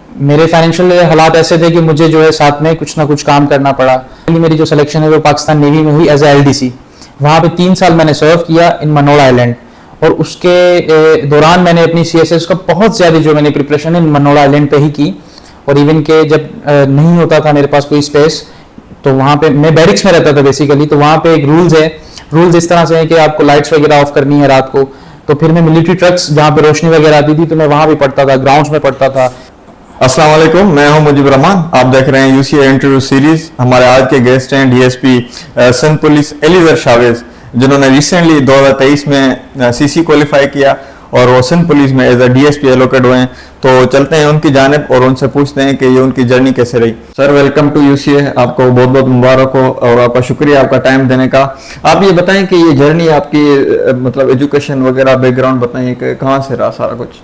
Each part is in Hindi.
मेरे फाइनेंशियल हालात ऐसे थे कि मुझे जो है साथ में कुछ ना कुछ काम करना पड़ा। मेरी जो सिलेक्शन है वो पाकिस्तान नेवी में हुई एज ए LDC। वहाँ पे 3 साल मैंने सर्व किया इन मनोड़ा आइलैंड, और उसके दौरान मैंने अपनी CSS का बहुत ज़्यादा जो मैंने प्रिपरेशन इन मनोड़ा आइलैंड पे ही की। और इवन के जब नहीं होता था मेरे पास कोई स्पेस, तो वहाँ पे मैं बैरिक्स में रहता था बेसिकली, तो वहाँ पे एक रूल्स इस तरह से है कि आपको लाइट्स वगैरह ऑफ करनी है रात को। तो फिर मैं मिलिट्री ट्रक्स जहाँ पे रोशनी वगैरह आती थी तो मैं वहाँ भी पढ़ता था, ग्राउंड्स में पढ़ता था। अस्सलाम वालेकुम, मैं हूं मुजीब रहमान। आप देख रहे हैं UCA इंटरव्यू सीरीज। हमारे आज के गेस्ट हैं DSP सिंध पुलिस एलिजर शावेज, जिन्होंने रिसेंटली 2023 में CC क्वालिफाई किया और वो सिंध पुलिस में एज अ DSP एलोकेट हुए हैं। तो चलते हैं उनकी जानिब और उनसे पूछते हैं कि ये उनकी जर्नी कैसे रही। Sir, welcome to UCA। आपको बहुत बहुत मुबारक हो और आपका शुक्रिया आपका टाइम देने का। आप ये बताएं कि ये जर्नी आपकी मतलब एजुकेशन वगैरह बैकग्राउंड बताएं कि कहाँ से रहा सारा कुछ।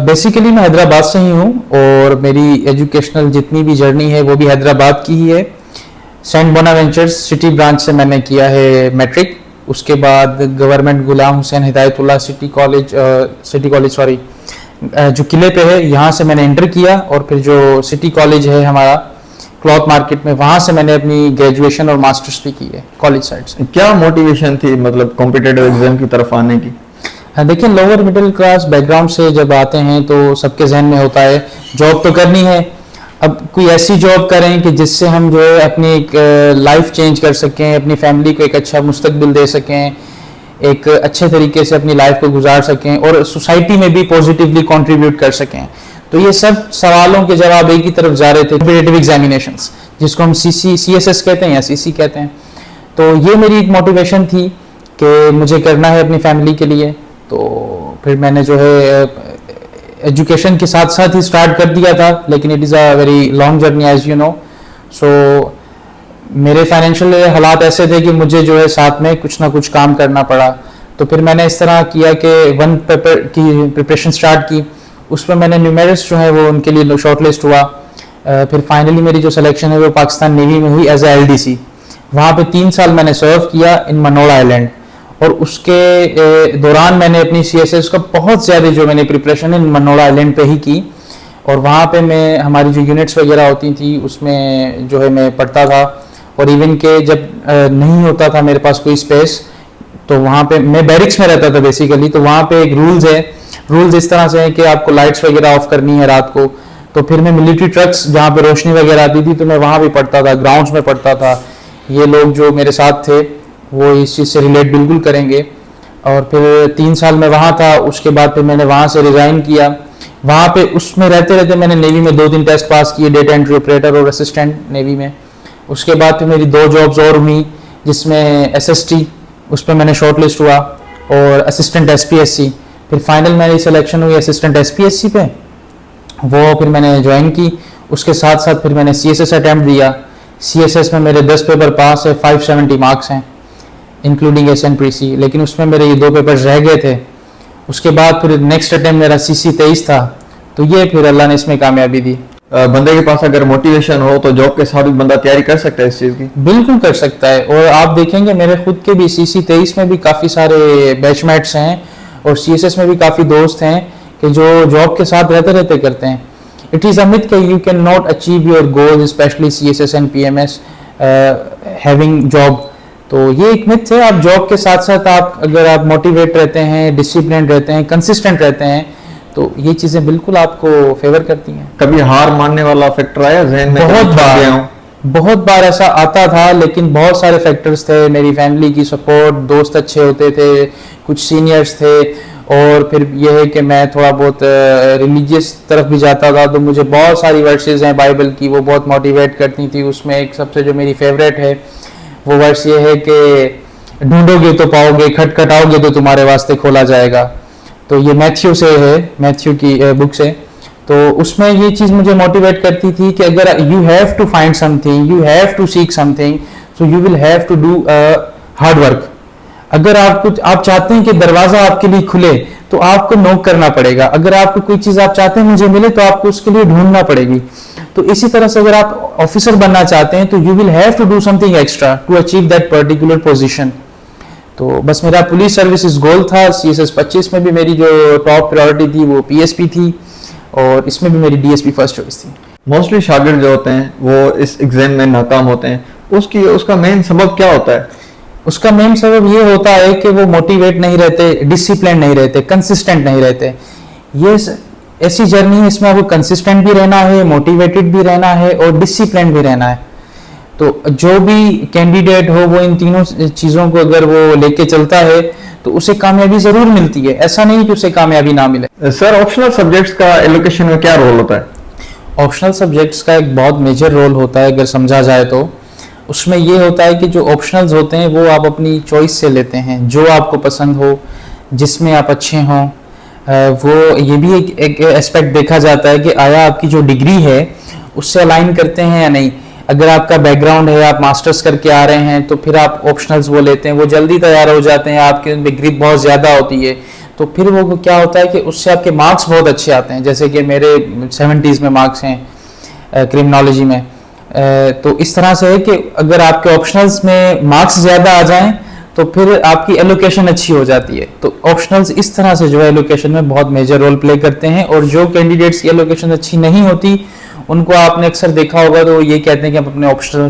बेसिकली मैं हैदराबाद से ही हूँ और मेरी एजुकेशनल जितनी भी जर्नी है वो भी हैदराबाद की ही है। सेंट बोनावेंचर्स सिटी ब्रांच से मैंने किया है मैट्रिक। उसके बाद government Ghulam Hussain Hidayatullah city college जो किले पे है, यहाँ से मैंने इंटर किया। और फिर जो सिटी कॉलेज है हमारा क्लॉथ मार्केट में, वहाँ से मैंने अपनी ग्रेजुएशन और मास्टर्स भी की है कॉलेज साइड से। क्या मोटिवेशन थी मतलब कॉम्पिटिटिव एग्जाम की तरफ आने की? हाँ, देखिए, लोअर मिडिल क्लास बैकग्राउंड से जब आते हैं तो सबके जहन में होता है जॉब तो करनी है। अब कोई ऐसी जॉब करें कि जिससे हम जो है अपनी एक लाइफ चेंज कर सकें, अपनी फैमिली को एक अच्छा मुस्तकबिल दे सकें, एक अच्छे तरीके से अपनी लाइफ को गुजार सकें और सोसाइटी में भी पॉजिटिवली कंट्रीब्यूट कर सकें। तो ये सब सवालों के जवाब एक ही तरफ जा रहे थे, कॉम्पिटिटिव एग्जामिनेशंस, जिसको हम CSS कहते हैं या CC कहते हैं। तो ये मेरी एक मोटिवेशन थी कि मुझे करना है अपनी फैमिली के लिए। तो फिर मैंने जो है एजुकेशन के साथ साथ ही स्टार्ट कर दिया था, लेकिन it is a very long journey as you know. So मेरे फाइनेंशियल हालात ऐसे थे कि मुझे जो है साथ में कुछ ना कुछ काम करना पड़ा। तो फिर मैंने इस तरह किया कि 1 पेपर की प्रिपरेशन स्टार्ट की। उसमें मैंने न्यूमेरिस्ट जो है वो उनके लिए शॉर्टलिस्ट हुआ। फिर फाइनली मेरी जो सिलेक्शन है वो पाकिस्तान नेवी में हुई एज ए LDC। वहाँ पे 3 साल मैंने सर्व किया इन मनोड़ा आइलैंड, और उसके दौरान मैंने अपनी CSS का बहुत ज़्यादा जो मैंने प्रिपरेशन इन मनोड़ा आइलैंड पे ही की। और वहाँ पे मैं हमारी जो यूनिट्स वगैरह होती थी उसमें जो है मैं पढ़ता था। और इवन के जब नहीं होता था मेरे पास कोई स्पेस, तो वहाँ पे मैं बैरिक्स में रहता था बेसिकली, तो वहाँ पे एक रूल्स इस तरह से है कि आपको लाइट्स वगैरह ऑफ करनी है रात को। तो फिर मैं मिलिट्री ट्रक्स जहाँ पे रोशनी वगैरह आती थी तो मैं वहाँ भी पढ़ता था, ग्राउंड्स में पढ़ता था। ये लोग जो मेरे साथ थे वो इस चीज़ से रिलेट बिल्कुल करेंगे। और फिर 3 साल में वहाँ था। उसके बाद फिर मैंने वहाँ से रिज़ाइन किया। वहाँ पे उसमें रहते रहते मैंने नेवी में 2-3 टेस्ट पास किए, डेटा एंट्री ऑपरेटर और असिस्टेंट नेवी में। उसके बाद फिर मेरी 2 जॉब्स और हुई, जिसमें SST उस पर मैंने शॉर्टलिस्ट हुआ और असिस्टेंट SPSC। फिर फाइनल मेरी सिलेक्शन हुई असिस्टेंट SPSC पे, वो फिर मैंने ज्वाइन की। उसके साथ साथ फिर मैंने CSS अटैम्प्ट दिया। CSS में मेरे 10 पेपर पास है, 570 मार्क्स हैं इंक्लूडिंग SN Pre-C, लेकिन उसमें मेरे ये 2 पेपर्स रह गए थे। उसके बाद फिर नेक्स्ट अटैम्प्ट मेरा CC 23 था। तो ये फिर अल्लाह ने इसमें कामयाबी दी। बंदे के पास अगर मोटिवेशन हो तो जॉब के साथ भी बंदा तैयारी कर सकता है इस चीज़ की? बिल्कुल कर सकता है। और आप देखेंगे मेरे खुद के भी CC 23 में भी काफ़ी सारे बैचमेट्स हैं और CSS में भी काफ़ी दोस्त हैं कि जो जॉब के साथ रहते रहते करते हैं। इट इज़ अ मिथ कि you can not achieve your goals specially CSS and PMS having job. तो ये एक मिथ है। आप जॉब के साथ साथ अगर आप मोटिवेट रहते हैं, डिसिप्लिन रहते हैं, कंसिस्टेंट रहते हैं, तो ये चीज़ें बिल्कुल आपको फेवर करती हैं। कभी हार मानने वाला फैक्टर आया जहन में? बहुत बार ऐसा आता था, लेकिन बहुत सारे फैक्टर्स थे। मेरी फैमिली की सपोर्ट, दोस्त अच्छे होते थे, कुछ सीनियर्स थे, और फिर यह है कि मैं थोड़ा बहुत रिलीजियस तरफ भी जाता था। तो मुझे बहुत सारी वर्सेस हैं बाइबल की, वो बहुत मोटिवेट करती थी। उसमें एक सबसे जो मेरी फेवरेट है वो वर्स ये है कि ढूंढोगे तो पाओगे, खटखटाओगे तो तुम्हारे वास्ते खोला जाएगा। तो ये मैथ्यू से है, मैथ्यू की बुक से। तो उसमें ये चीज़ मुझे मोटिवेट करती थी कि अगर you have to find something, you have to seek something, so you will have to do hard work. अगर आप चाहते हैं कि दरवाज़ा आपके लिए खुले तो आपको नॉक करना पड़ेगा। अगर आपको कोई चीज़ आप चाहते हैं मुझे मिले तो आपको उसके लिए ढूंढना पड़ेगी। तो इसी तरह से अगर आप ऑफिसर बनना चाहते हैं तो you will have to do something extra to achieve that particular position. तो बस मेरा पुलिस सर्विसेज गोल था। CSS 25 में भी मेरी जो टॉप प्रायोरिटी थी वो PSP थी, और इसमें भी मेरी डीएसपी फर्स्ट चॉइस थी। मोस्टली शागिर्द जो होते हैं वो इस एग्जाम में नाकाम होते हैं, उसका मेन सबब क्या होता है? उसका मेन सबब ये होता है कि वो मोटिवेट नहीं रहते, डिसिप्लिन नहीं रहते, कंसिस्टेंट नहीं रहते। ये ऐसी जर्नी है, इसमें आपको कंसिस्टेंट भी रहना है, मोटिवेटेड भी रहना है और डिसिप्लिन भी रहना है। तो जो भी कैंडिडेट हो वो इन तीनों चीज़ों को अगर वो लेके चलता है तो उसे कामयाबी ज़रूर मिलती है, ऐसा नहीं कि उसे कामयाबी ना मिले। सर, ऑप्शनल सब्जेक्ट्स का एलोकेशन में क्या रोल होता है? ऑप्शनल सब्जेक्ट्स का एक बहुत मेजर रोल होता है अगर समझा जाए तो। उसमें ये होता है कि जो ऑप्शनल्स होते हैं वो आप अपनी चॉइस से लेते हैं, जो आपको पसंद हो, जिसमें आप अच्छे हों। वो ये भी एक एस्पेक्ट देखा जाता है कि आया आपकी जो डिग्री है उससे अलाइन करते हैं या नहीं। अगर आपका बैकग्राउंड है, आप मास्टर्स करके आ रहे हैं, तो फिर आप ऑप्शनल्स वो लेते हैं, वो जल्दी तैयार हो जाते हैं, आपके उनमें ग्रिप बहुत ज़्यादा होती है, तो फिर वो क्या होता है कि उससे आपके मार्क्स बहुत अच्छे आते हैं। जैसे कि मेरे 70s में मार्क्स हैं क्रिमिनोलॉजी में। तो इस तरह से है कि अगर आपके ऑप्शनल्स में मार्क्स ज़्यादा आ जाएं तो फिर आपकी एलोकेशन अच्छी हो जाती है। तो ऑप्शनल्स इस तरह से जो है एलोकेशन में बहुत मेजर रोल प्ले करते हैं। और जो कैंडिडेट्स की एलोकेशन अच्छी नहीं होती उनको आपने अक्सर देखा होगा तो ये कहते हैं कि हम अपने ऑप्शनल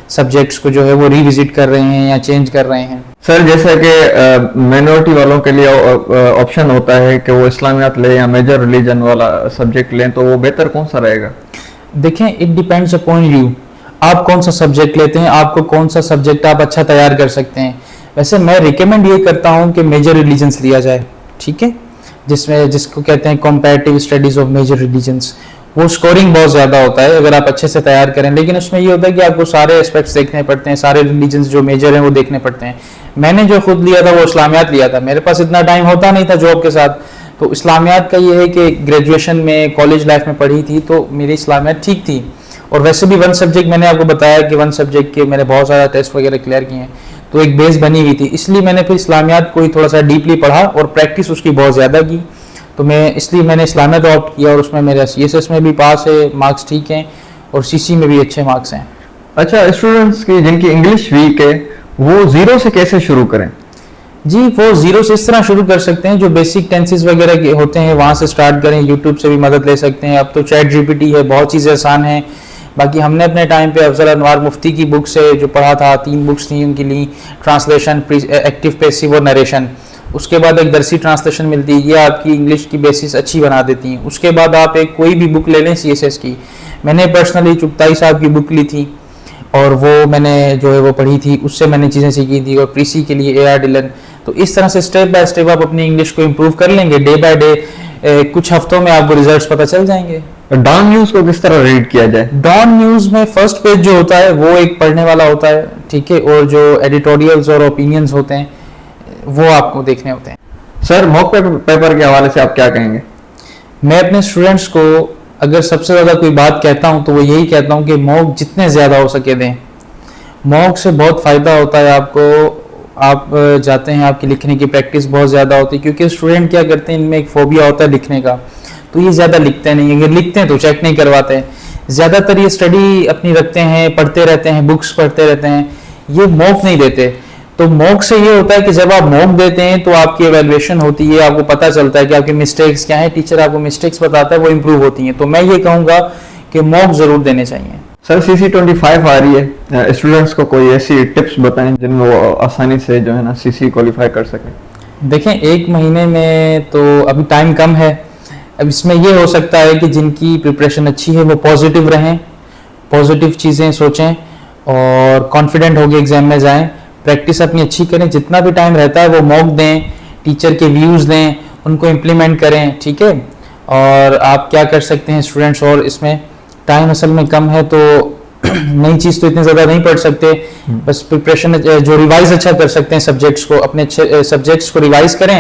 सब्जेक्ट्स को जो है वो रिविजिट कर रहे हैं या चेंज कर रहे हैं। सर, जैसे कि माइनॉरिटी वालों के लिए ऑप्शन होता है कि वो इस्लामियात ले या मेजर रिलीजन वाला सब्जेक्ट लें, तो वो बेहतर कौन सा रहेगा? देखें, इट डिपेंड्स अपॉन यू, आप कौन सा सब्जेक्ट लेते हैं, आपको कौन सा सब्जेक्ट आप अच्छा तैयार कर सकते हैं। वैसे मैं रिकमेंड ये करता हूँ कि मेजर रिलीजन्स लिया जाए, ठीक है, जिसको कहते हैं comparative studies of major religions. वो स्कोरिंग बहुत ज़्यादा होता है अगर आप अच्छे से तैयार करें, लेकिन उसमें ये होता है कि आपको सारे एस्पेक्ट्स देखने पड़ते हैं, सारे रिलीजन्स जो मेजर हैं वो देखने पड़ते हैं। मैंने जो खुद लिया था वो इस्लामियात लिया था, मेरे पास इतना टाइम होता नहीं था जॉब के साथ, तो इस्लामियात का ये है कि ग्रेजुएशन में, कॉलेज लाइफ में पढ़ी थी तो मेरी इस्लामियात ठीक थी। और वैसे भी वन सब्जेक्ट, मैंने आपको बताया कि वन सब्जेक्ट के मैंने बहुत सारा टेस्ट वगैरह क्लियर किए हैं, तो एक बेस बनी हुई थी। इसलिए मैंने फिर इस्लामियात को ही थोड़ा सा डीपली पढ़ा और प्रैक्टिस उसकी बहुत ज़्यादा की, तो इसलिए मैंने इस्लामियात ऑप्ट किया और उसमें मेरा CSS में भी पास है, मार्क्स ठीक हैं, और CC में भी अच्छे मार्क्स हैं। अच्छा, स्टूडेंट्स की जिनकी इंग्लिश वीक है वो जीरो से कैसे शुरू करें? जी, वो जीरो से इस तरह शुरू कर सकते हैं, जो बेसिक टेंसेस वगैरह के होते हैं वहाँ से स्टार्ट करें। यूट्यूब से भी मदद ले सकते हैं, अब तो चैट GPT है, बहुत चीज़ें आसान हैं। बाकी हमने अपने टाइम पे अफजल अनवार मुफ्ती की बुक से जो पढ़ा था, 3 बुक्स थी उनकी ली, ट्रांसलेशन, एक्टिव, पैसिव और नरेशन। उसके बाद एक दरसी ट्रांसलेशन मिलती है, ये आपकी इंग्लिश की बेसिस अच्छी बना देती हैं। उसके बाद आप एक कोई भी बुक ले लें CSS की, मैंने पर्सनली चुगताई साहब की बुक ली थी और वो मैंने जो है वो पढ़ी थी, उससे मैंने चीज़ें सीखी थी। और प्रीसी के लिए AR डिलन। तो इस तरह से स्टेप बाय स्टेप आप अपनी इंग्लिश को इम्प्रूव कर लेंगे डे बाय डे। कुछ हफ्तों में आपको रिजल्ट्स पता चल जाएंगे। डॉन न्यूज़ को किस तरह रीड किया जाए? डॉन न्यूज़ में फर्स्ट पेज जो होता है वो एक पढ़ने वाला होता है, ठीक है, और जो एडिटोरियल्स और ओपिनियंस होते हैं वो आपको देखने होते हैं। सर, मॉक पेपर के हवाले से आप क्या कहेंगे? मैं अपने स्टूडेंट्स को अगर सबसे ज़्यादा कोई बात कहता हूँ तो वो यही कहता हूँ कि मॉक जितने ज़्यादा हो सके दें। मॉक से बहुत फ़ायदा होता है आपको, आप जाते हैं, आपकी लिखने की प्रैक्टिस बहुत ज़्यादा होती है, क्योंकि स्टूडेंट क्या करते हैं, इनमें एक फोबिया होता है लिखने का, तो ये ज़्यादा लिखते नहीं। अगर लिखते हैं तो चेक नहीं करवाते हैं, ज़्यादातर ये स्टडी अपनी रखते हैं, पढ़ते रहते हैं, बुक्स पढ़ते रहते हैं, ये मॉक नहीं देते। तो मॉक से ये होता है कि जब आप मॉक देते हैं तो आपकी एवेल्युएशन होती है, आपको पता चलता है कि आपके मिस्टेक्स क्या हैं, टीचर आपको मिस्टेक्स बताता है, वो इम्प्रूव होती हैं। तो मैं ये कहूँगा कि मॉक ज़रूर देने चाहिए। सर, CC25 आ रही है, स्टूडेंट्स को कोई ऐसी टिप्स बताएं जिनमें वो आसानी से जो है ना CC क्वालिफाई कर सकें। देखें, 1 महीने में तो अभी टाइम कम है। अब इसमें ये हो सकता है कि जिनकी प्रिपरेशन अच्छी है वो पॉजिटिव रहें, पॉजिटिव चीज़ें सोचें और कॉन्फिडेंट होकर एग्जाम में जाएं, प्रैक्टिस अपनी अच्छी करें। जितना भी टाइम रहता है वो मॉक दें, टीचर के व्यूज़ दें, उनको इम्प्लीमेंट करें, ठीक है। और आप क्या कर सकते हैं स्टूडेंट्स, और इसमें टाइम असल में कम है तो नई चीज़ तो इतनी ज़्यादा नहीं पढ़ सकते, बस प्रिपरेशन जो रिवाइज अच्छा कर सकते हैं सब्जेक्ट्स को, अपने अच्छे सब्जेक्ट्स को रिवाइज करें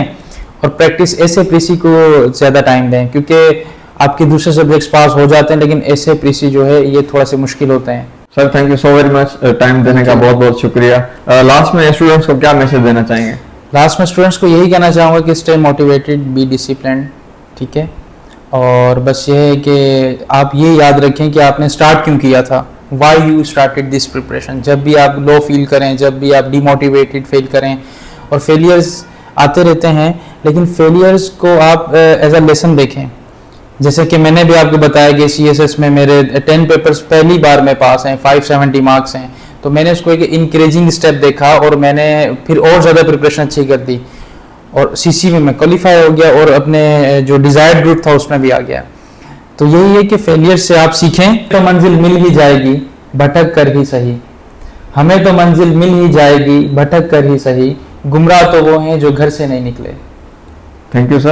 और प्रैक्टिस ऐसे प्रीसी को ज़्यादा टाइम दें, क्योंकि आपके दूसरे सब्जेक्ट्स पास हो जाते हैं लेकिन ऐसे प्रीसी जो है ये थोड़ा से मुश्किल होते हैं। Sir, thank you so very much, time देने का बहुत बहुत शुक्रिया। लास्ट में स्टूडेंट्स को क्या मैसेज देना चाहेंगे? लास्ट में स्टूडेंट्स को यही कहना चाहूँगा कि स्टे मोटिवेटेड, बी डिसिप्लिन, ठीक है। और बस ये है कि आप ये याद रखें कि आपने स्टार्ट क्यों किया था, why you started this preparation. जब भी आप लो फील करें, जब भी आप डिमोटिवेटेड फील करें, और फेलियर्स आते रहते हैं, लेकिन फेलियर्स को आप एज अ लेसन देखें जैसे कि मैंने भी आपको बताया कि CSS में मेरे 10 पेपर्स पहली बार में पास हैं, 570 मार्क्स हैं, तो मैंने उसको एक इंकरेजिंग स्टेप देखा और मैंने फिर और ज़्यादा प्रिपरेशन अच्छी कर दी और CC में मैं क्वालिफाई हो गया और अपने जो डिज़ायर्ड रूट था उसमें भी आ गया। तो यही है कि फेलियर से आप सीखें तो मंजिल मिल ही जाएगी, भटक कर ही सही। हमें तो मंजिल मिल ही जाएगी, भटक कर ही सही। गुमराह तो वो हैं जो घर से नहीं निकले। Thank you sir.